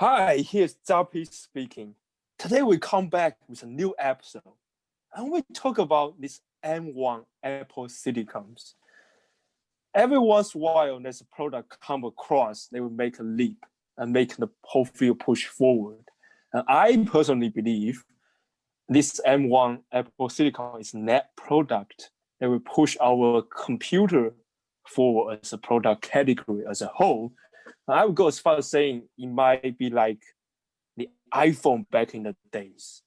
Hi, here's ZAPY Speaking. Today we come back with a new episode, and we talk about this M1 Apple Silicons. Every once in a while, there's a product come across, they will make a leap and make the whole field push forward. And I personally believe this M1 Apple Silicon is net product that will push our computer forward as a product category as a whole. I would go as far as saying it might be like the iPhone back in the days.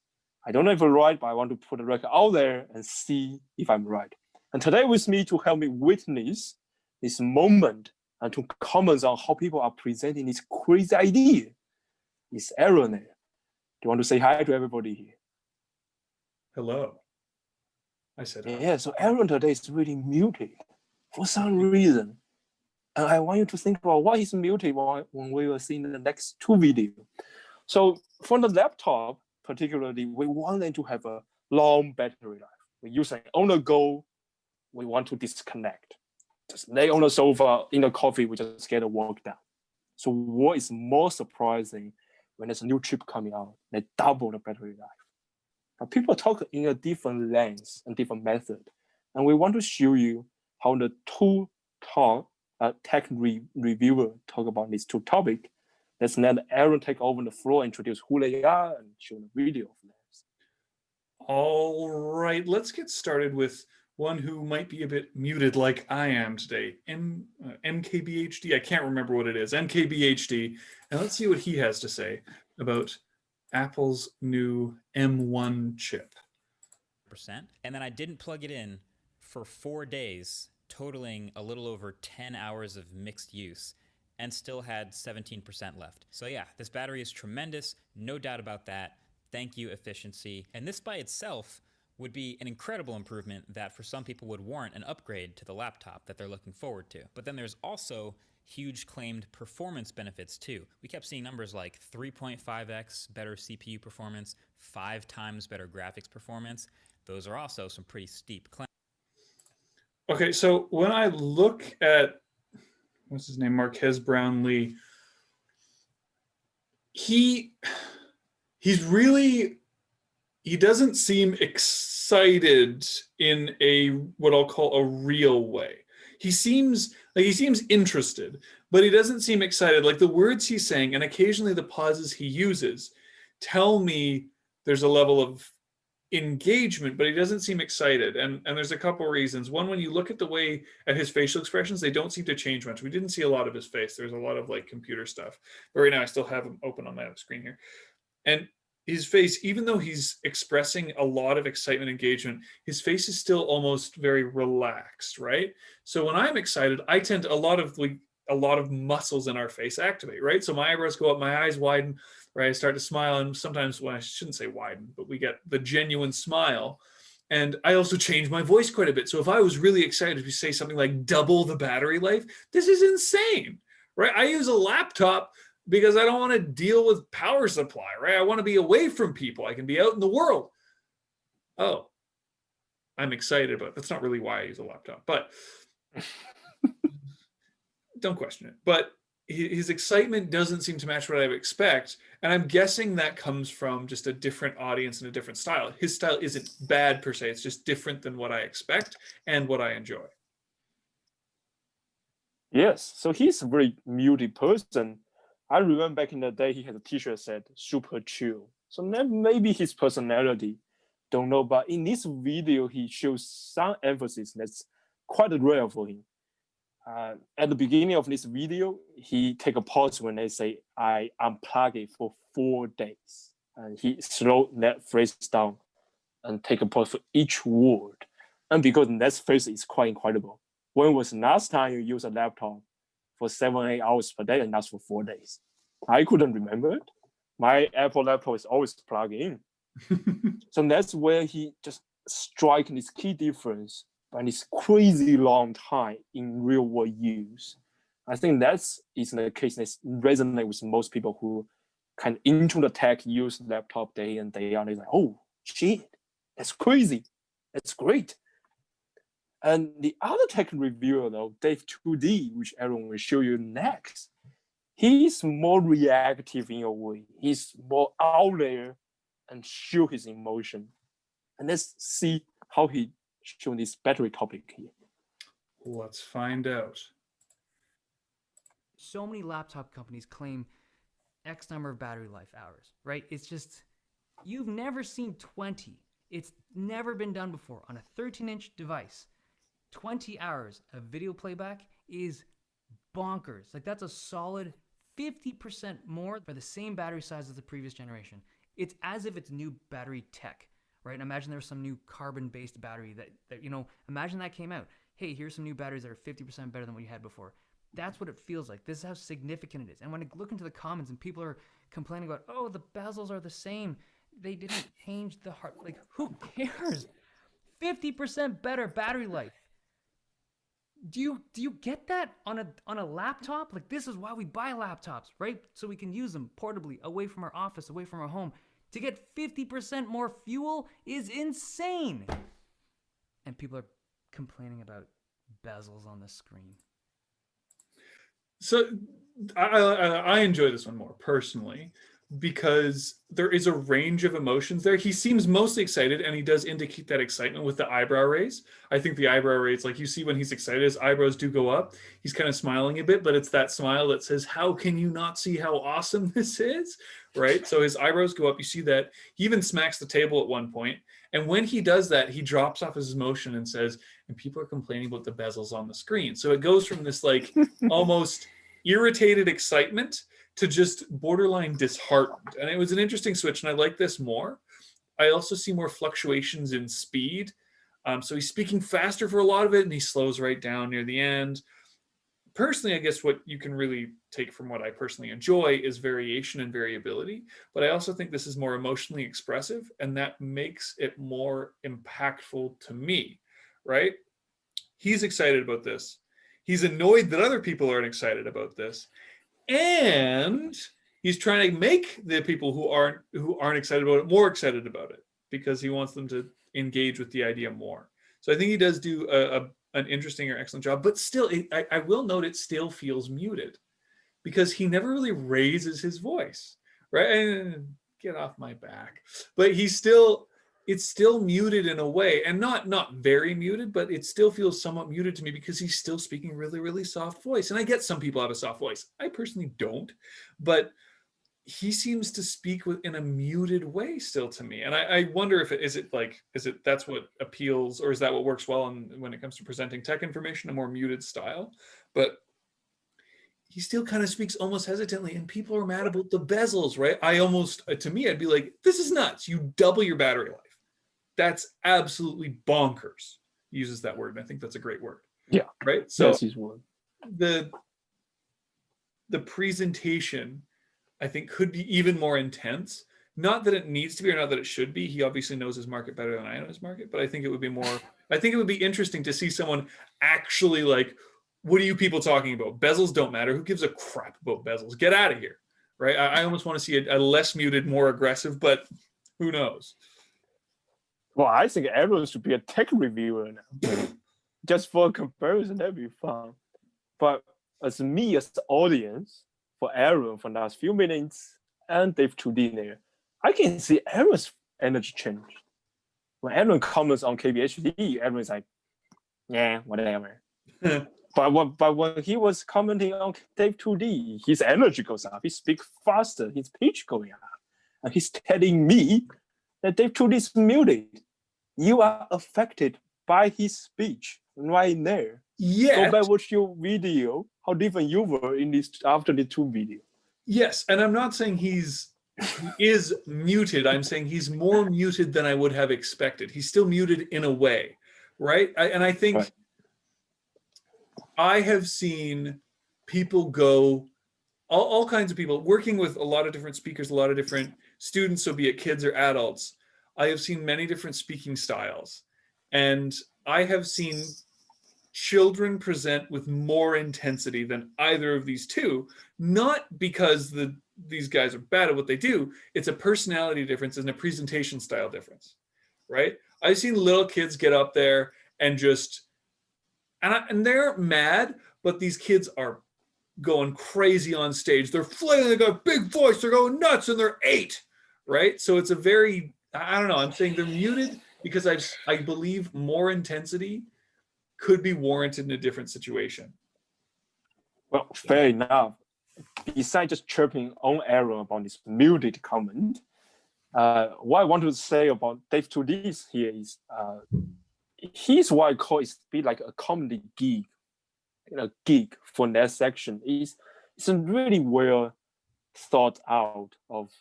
I don't know if I'm right, but I want to put the record out there and see if I'm right. And today with me to help me witness this moment and to comment on how people are presenting this crazy idea is Aaron there. Do you want to say hi to everybody here? Hello. I said hi. Yeah, so Aaron today is really muted for some reason. And I want you to think about why he's muted when we were seeing the next two videos. So for the laptop, particularly, we want them to have a long battery life. We use it on the go. We want to disconnect. Just lay on the sofa, in the coffee, we just get the work done. So what is more surprising when there's a new chip coming out, they double the battery life. But people talk in a different lens and different method. And we want to show you how the two tech reviewer talk about these two topics. Let's let Aaron take over the floor, introduce who they are, and show the video of them. All right, let's get started with one who might be a bit muted like I am today. MKBHD, I can't remember what it is, MKBHD. And let's see what he has to say about Apple's new M1 chip. And then I didn't plug it in for 4 days, totaling a little over 10 hours of mixed use, and still had 17% left. So yeah, this battery is tremendous, no doubt about that. Thank you, efficiency. And this by itself would be an incredible improvement that for some people would warrant an upgrade to the laptop that they're looking forward to. But then there's also huge claimed performance benefits too. We kept seeing numbers like 3.5x better CPU performance, 5 times better graphics performance. Those are also some pretty steep claims. Okay, so when I look at, what's his name, Marquez Brownlee, he doesn't seem excited in a what I'll call a real way. He seems interested, but he doesn't seem excited. Like the words he's saying and occasionally the pauses he uses tell me there's a level of engagement, but he doesn't seem excited. And there's a couple reasons. One, when you look at his facial expressions, they don't seem to change much. We didn't see a lot of his face. There's a lot of like computer stuff. But right now I still have him open on my screen here. And his face, even though he's expressing a lot of excitement, engagement, his face is still almost very relaxed, right? So when I'm excited, I tend to, a lot of muscles in our face activate, right? So my eyebrows go up, my eyes widen, right? I start to smile, and sometimes, well, I shouldn't say widen, but we get the genuine smile. And I also change my voice quite a bit. So if I was really excited to say something like double the battery life, this is insane, right? I use a laptop because I don't want to deal with power supply, right? I want to be away from people. I can be out in the world. Oh, I'm excited about it. That's not really why I use a laptop, but don't question it. But his excitement doesn't seem to match what I would expect. And I'm guessing that comes from just a different audience and a different style. His style isn't bad per se. It's just different than what I expect and what I enjoy. Yes, so he's a very muted person. I remember back in the day, he had a t-shirt that said super chill. So maybe his personality, don't know. But in this video, he shows some emphasis that's quite rare for him. At the beginning of this video, he take a pause when they say, I unplug it for 4 days. And he slowed that phrase down and take a pause for each word. And because that phrase is quite incredible. When was the last time you use a laptop for 7-8 hours per day and that's for 4 days? I couldn't remember it. My Apple laptop is always plugged in. So that's where he just strike this key difference by this crazy long time in real world use. I think that's the case that resonates with most people who kind of into the tech, use laptop day in, day out. They're like, oh shit, that's crazy. That's great. And the other tech reviewer though, Dave2D, which Aaron will show you next, he's more reactive in a way. He's more out there and show his emotion. And let's see how he show this battery topic here. Let's find out. So many laptop companies claim X number of battery life hours, right? It's just, you've never seen 20. It's never been done before on a 13-inch device. 20 hours of video playback is bonkers. Like, that's a solid 50% more for the same battery size as the previous generation. It's as if it's new battery tech, right? And imagine there's some new carbon-based battery that imagine that came out. Hey, here's some new batteries that are 50% better than what you had before. That's what it feels like. This is how significant it is. And when I look into the comments and people are complaining about, oh, the bezels are the same, they didn't change the heart. Like, who cares? 50% better battery life. Do you get that on a laptop? Like, this is why we buy laptops, right? So we can use them portably, away from our office, away from our home. To get 50% more fuel is insane. And people are complaining about bezels on the screen. So I enjoy this one more personally because there is a range of emotions there. He seems mostly excited, and he does indicate that excitement with the eyebrow raise. I think the eyebrow raise, like, you see when he's excited, his eyebrows do go up. He's kind of smiling a bit, but it's that smile that says, how can you not see how awesome this is? Right? So his eyebrows go up. You see that. He even smacks the table at one point. And when he does that, he drops off his emotion and says, and people are complaining about the bezels on the screen. So it goes from this like almost irritated excitement to just borderline disheartened. And it was an interesting switch, and I like this more. I also see more fluctuations in speed. So he's speaking faster for a lot of it, and he slows right down near the end. Personally, I guess what you can really take from what I personally enjoy is variation and variability. But I also think this is more emotionally expressive, and that makes it more impactful to me, right? He's excited about this. He's annoyed that other people aren't excited about this. And he's trying to make the people who aren't excited about it more excited about it, because he wants them to engage with the idea more. So I think he does do an interesting or excellent job, but still, I will note it still feels muted because he never really raises his voice, right? And get off my back. But it's still muted in a way, and not very muted, but it still feels somewhat muted to me because he's still speaking really, really soft voice. And I get some people have a soft voice. I personally don't, but he seems to speak in a muted way still to me. And I wonder if that's what appeals, or is that what works well when it comes to presenting tech information, a more muted style? But he still kind of speaks almost hesitantly, and people are mad about the bezels, right? To me, I'd be like, this is nuts. You double your battery life. That's absolutely bonkers. He uses that word, and I think that's a great word. Yeah. Right? So that's his word. The presentation, I think, could be even more intense. Not that it needs to be, or not that it should be. He obviously knows his market better than I know his market, but I think it would be interesting to see someone actually like, what are you people talking about? Bezels don't matter. Who gives a crap about bezels? Get out of here. Right? I almost want to see a less muted, more aggressive, but who knows? Well, I think everyone should be a tech reviewer now. Just for a comparison, that'd be fun. But as me, as the audience, for Aaron for the last few minutes, and Dave2D there, I can see Aaron's energy change. When Aaron comments on MKBHD, Aaron's like, yeah, whatever. But when he was commenting on Dave2D, his energy goes up. He speaks faster, his pitch going up. And he's telling me that Dave2D is muted. You are affected by his speech right there. Yeah. Go back, watch your video, how different you were in this after the two videos. Yes, and I'm not saying he is muted. I'm saying he's more muted than I would have expected. He's still muted in a way, right? I think right. I have seen people go, all kinds of people, working with a lot of different speakers, a lot of different students, so be it kids or adults. I have seen many different speaking styles, and I have seen children present with more intensity than either of these two, not because these guys are bad at what they do. It's a personality difference and a presentation style difference, right? I've seen little kids get up there and just, and they're mad, but these kids are going crazy on stage. They're flailing, they got a big voice, they're going nuts, and they're 8, right? So it's a very, I don't know, I'm saying they're muted because I believe more intensity could be warranted in a different situation. Well, fair enough. Besides just chirping on error about this muted comment, what I want to say about Dave2D here is he's what I call is be like a comedy geek, geek for that section. It's a really well thought out of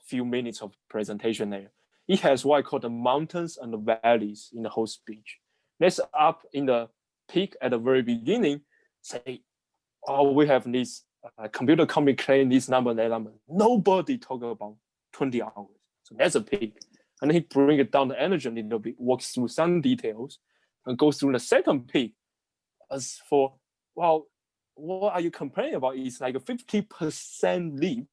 few minutes of presentation there. It has what I call the mountains and the valleys in the whole speech. Let's up in the peak at the very beginning, say, oh, we have this computer company claim this number, that number. Nobody talk about 20 hours. So that's a peak. And then he bring it down the energy a little bit, walks through some details, and goes through the second peak. As for, well, what are you complaining about? It's like a 50% leap.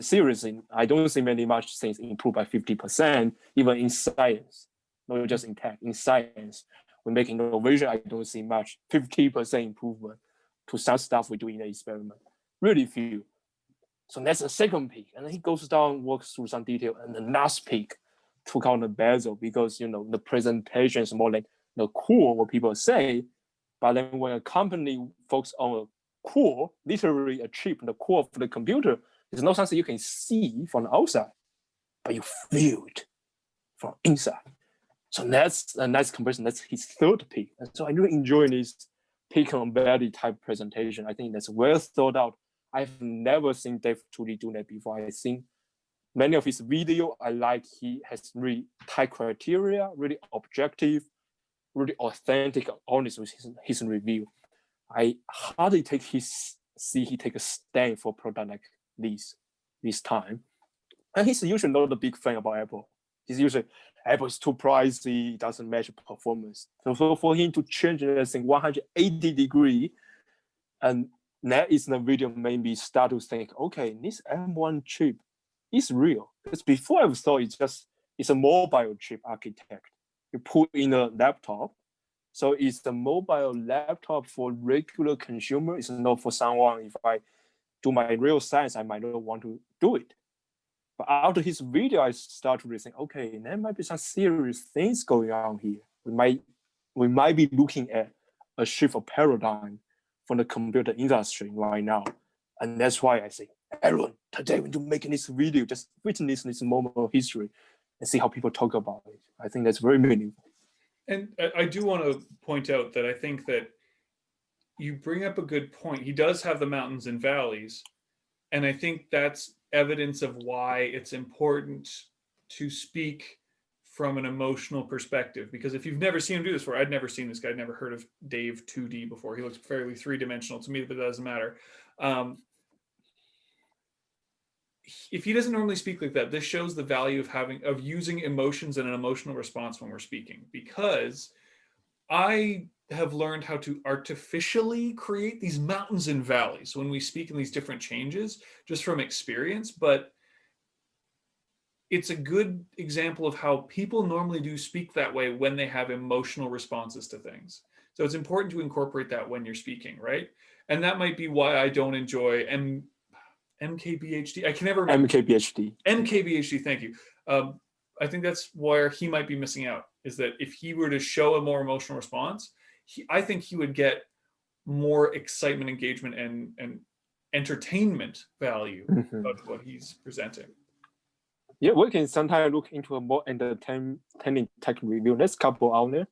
Seriously, I don't see many much things improve by 50%, even in science, not just in tech, in science. When making innovation, I don't see much 50% improvement to some stuff we do in the experiment. Really few. So that's the second peak. And then he goes down, walks through some detail, and the last peak took out the bezel because, the presentation is more like the core, what people say. But then when a company focuses on a core, literally a chip, the core of the computer, it's not something you can see from the outside, but you feel it from inside. So that's a nice comparison. That's his third peak. And so I really enjoy this peak on value type presentation. I think that's well thought out. I've never seen Dave2D do that before. I think many of his video, I like he has really tight criteria, really objective, really authentic, honest with his review. I hardly see he take a stand for a product like this time. And he's usually not a big fan about Apple. He's usually, Apple is too pricey, it doesn't match performance. So for him to change that thing 180 degrees, and that is the video made me start to think, okay, this M1 chip is real. Because before I thought it's a mobile chip architect. You put in a laptop. So it's a mobile laptop for regular consumer. It's not for someone, if I do my real science, I might not want to do it. But after his video, I started to think, okay, there might be some serious things going on here. We might be looking at a shift of paradigm from the computer industry right now. And that's why I say, Aaron, today when you're making this video, just witness this moment of history and see how people talk about it. I think that's very meaningful. And I do want to point out that I think that you bring up a good point. He does have the mountains and valleys. And I think that's evidence of why it's important to speak from an emotional perspective. Because if you've never seen him do this before, I'd never seen this guy, I'd never heard of Dave2D before. He looks fairly three-dimensional to me, but it doesn't matter. If he doesn't normally speak like that, this shows the value of using emotions and an emotional response when we're speaking. Because I have learned how to artificially create these mountains and valleys when we speak in these different changes, just from experience. But it's a good example of how people normally do speak that way when they have emotional responses to things. So it's important to incorporate that when you're speaking, right? And that might be why I don't enjoy MKBHD. I can never remember. MKBHD, thank you. I think that's where he might be missing out, is that if he were to show a more emotional response, I think he would get more excitement, engagement, and entertainment value out of what he's presenting. Yeah, we can sometimes look into a more entertaining tech review. Let's couple out there.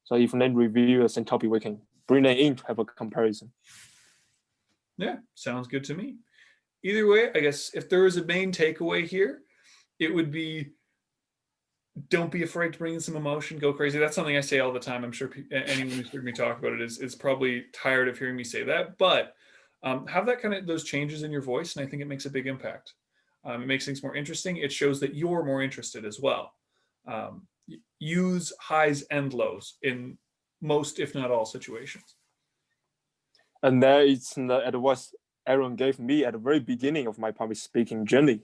So if they review the same topic, we can bring it in to have a comparison. Yeah, sounds good to me. Either way, I guess if there was a main takeaway here, it would be, don't be afraid to bring in some emotion, go crazy. That's something I say all the time. I'm sure anyone who's heard me talk about it is probably tired of hearing me say that, but have that those changes in your voice, and I think it makes a big impact. It makes things more interesting. It shows that you're more interested as well. Use highs and lows in most, if not all, situations. And there is the advice Aaron gave me at the very beginning of my public speaking journey,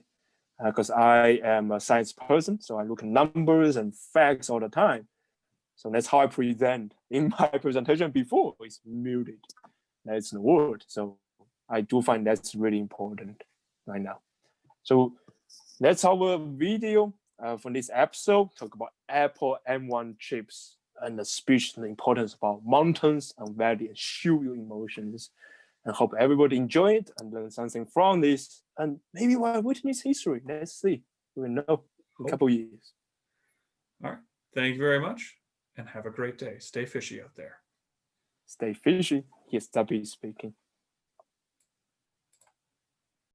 because I am a science person, so I look at numbers and facts all the time. So that's how I present. In my presentation before, it's muted. that's the word. So I do find that's really important right now. So that's our video for this episode. Talk about Apple M1 chips and the speech and the importance about mountains and valleys and show your emotions. And hope everybody enjoy it and learn something from this. And maybe while witness history, let's see. We will know in a couple of years. All right. Thank you very much, and have a great day. Stay fishy out there. Stay fishy. Here's ZAPY speaking.